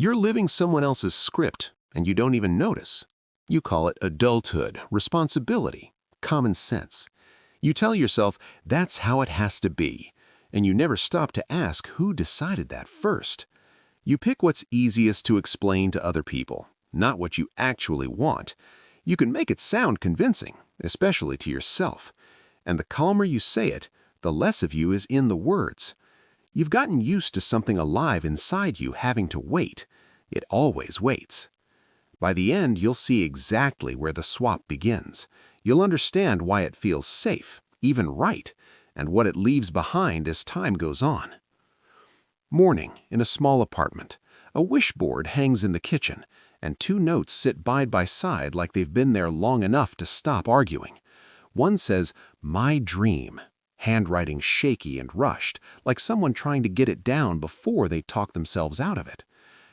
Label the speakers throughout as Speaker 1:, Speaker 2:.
Speaker 1: You're living someone else's script, and you don't even notice. You call it adulthood, responsibility, common sense. You tell yourself that's how it has to be, and you never stop to ask who decided that first. You pick what's easiest to explain to other people, not what you actually want. You can make it sound convincing, especially to yourself. And the calmer you say it, the less of you is in the words. You've gotten used to something alive inside you having to wait. It always waits. By the end, you'll see exactly where the swap begins. You'll understand why it feels safe, even right, and what it leaves behind as time goes on. Morning, in a small apartment. A wishboard hangs in the kitchen, and two notes sit side by side like they've been there long enough to stop arguing. One says, "My dream," handwriting shaky and rushed, like someone trying to get it down before they talk themselves out of it.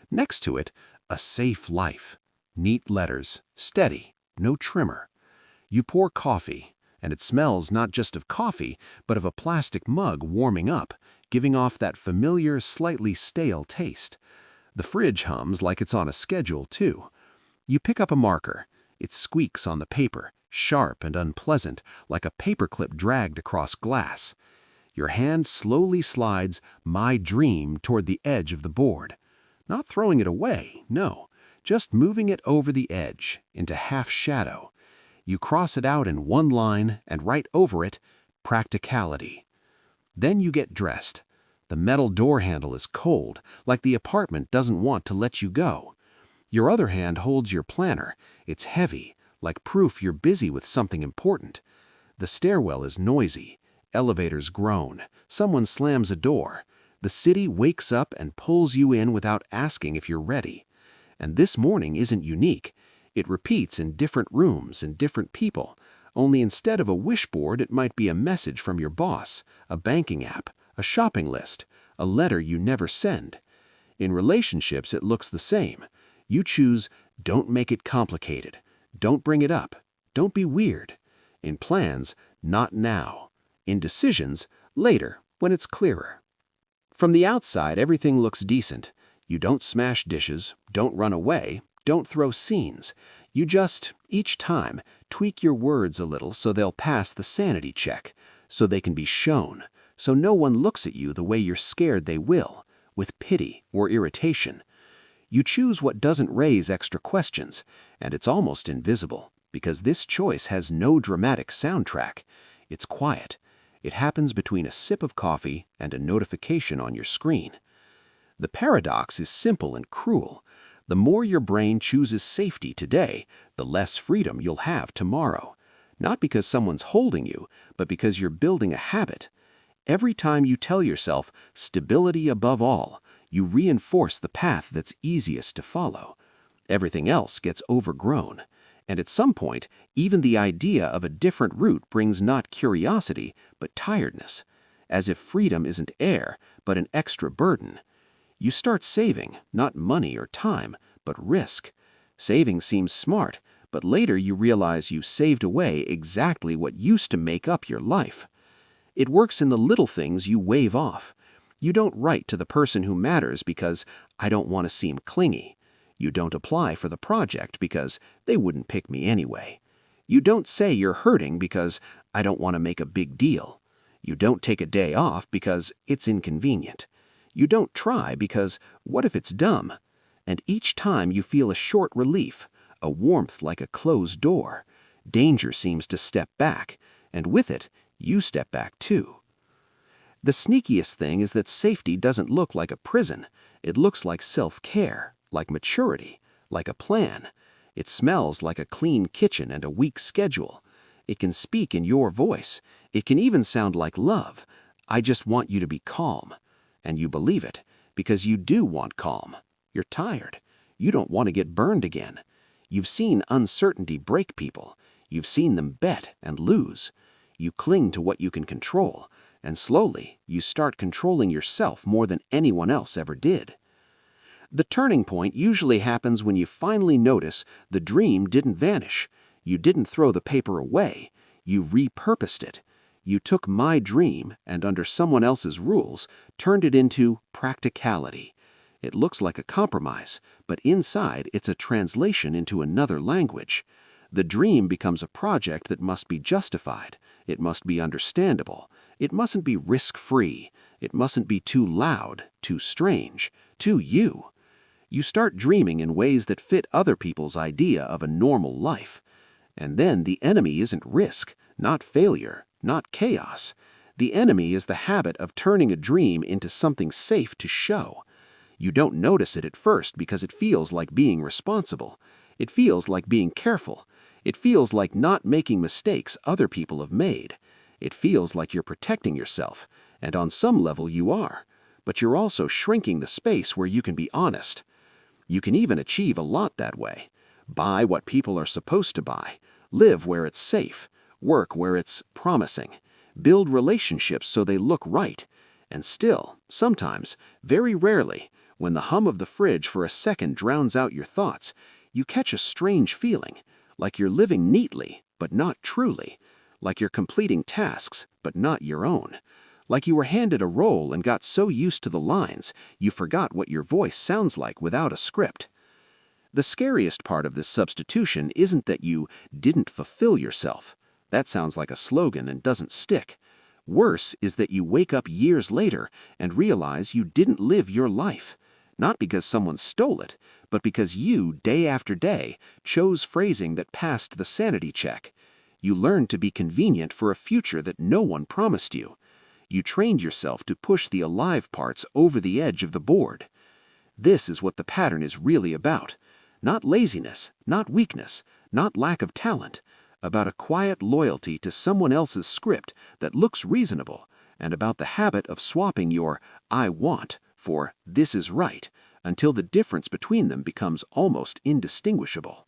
Speaker 1: Next to it, "A safe life." Neat letters, steady, no trimmer. You pour coffee, and it smells not just of coffee, but of a plastic mug warming up, giving off that familiar, slightly stale taste. The fridge hums like it's on a schedule, too. You pick up a marker. It squeaks on the paper, sharp and unpleasant, like a paperclip dragged across glass. Your hand slowly slides "My dream" toward the edge of the board. Not throwing it away, no, just moving it over the edge, into half shadow. You cross it out in one line and right over it, "Practicality." Then you get dressed. The metal door handle is cold, like the apartment doesn't want to let you go. Your other hand holds your planner. It's heavy, like proof you're busy with something important. The stairwell is noisy. Elevators groan. Someone slams a door. The city wakes up and pulls you in without asking if you're ready. And this morning isn't unique. It repeats in different rooms and different people. Only instead of a wishboard, it might be a message from your boss, a banking app, a shopping list, a letter you never send. In relationships, it looks the same. You choose, "Don't make it complicated. Don't bring it up. Don't be weird." In plans, "Not now." In decisions, "Later, when it's clearer." From the outside, everything looks decent. You don't smash dishes, don't run away, don't throw scenes. You just, each time, tweak your words a little so they'll pass the sanity check, so they can be shown, so no one looks at you the way you're scared they will, with pity or irritation. You choose what doesn't raise extra questions, and it's almost invisible, because this choice has no dramatic soundtrack. It's quiet. It happens between a sip of coffee and a notification on your screen. The paradox is simple and cruel. The more your brain chooses safety today, the less freedom you'll have tomorrow. Not because someone's holding you, but because you're building a habit. Every time you tell yourself, "Stability above all," you reinforce the path that's easiest to follow. Everything else gets overgrown. And at some point, even the idea of a different route brings not curiosity, but tiredness. As if freedom isn't air, but an extra burden. You start saving, not money or time, but risk. Saving seems smart, but later you realize you saved away exactly what used to make up your life. It works in the little things you wave off. You don't write to the person who matters because "I don't want to seem clingy." You don't apply for the project because "they wouldn't pick me anyway." You don't say you're hurting because "I don't want to make a big deal." You don't take a day off because "it's inconvenient." You don't try because "what if it's dumb?" And each time you feel a short relief, a warmth like a closed door. Danger seems to step back, and with it, you step back too. The sneakiest thing is that safety doesn't look like a prison. It looks like self-care, like maturity, like a plan. It smells like a clean kitchen and a weak schedule. It can speak in your voice. It can even sound like love. "I just want you to be calm." And you believe it, because you do want calm. You're tired. You don't want to get burned again. You've seen uncertainty break people. You've seen them bet and lose. You cling to what you can control, and slowly you start controlling yourself more than anyone else ever did. The turning point usually happens when you finally notice the dream didn't vanish. You didn't throw the paper away. You repurposed it. You took "my dream" and under someone else's rules, turned it into practicality. It looks like a compromise, but inside it's a translation into another language. The dream becomes a project that must be justified. It must be understandable. It mustn't be risk-free. It mustn't be too loud, too strange, too you. You start dreaming in ways that fit other people's idea of a normal life. And then the enemy isn't risk, not failure, not chaos. The enemy is the habit of turning a dream into something safe to show. You don't notice it at first because it feels like being responsible. It feels like being careful. It feels like not making mistakes other people have made. It feels like you're protecting yourself, and on some level you are. But you're also shrinking the space where you can be honest. You can even achieve a lot that way. Buy what people are supposed to buy. Live where it's safe. Work where it's promising. Build relationships so they look right. And still, sometimes, very rarely, when the hum of the fridge for a second drowns out your thoughts, you catch a strange feeling, like you're living neatly, but not truly, like you're completing tasks, but not your own, like you were handed a role and got so used to the lines, you forgot what your voice sounds like without a script. The scariest part of this substitution isn't that you didn't fulfill yourself. That sounds like a slogan and doesn't stick. Worse is that you wake up years later and realize you didn't live your life. Not because someone stole it, but because you, day after day, chose phrasing that passed the sanity check. You learned to be convenient for a future that no one promised you. You trained yourself to push the alive parts over the edge of the board. This is what the pattern is really about. Not laziness, not weakness, not lack of talent. About a quiet loyalty to someone else's script that looks reasonable, and about the habit of swapping your "I want" for "this is right" until the difference between them becomes almost indistinguishable.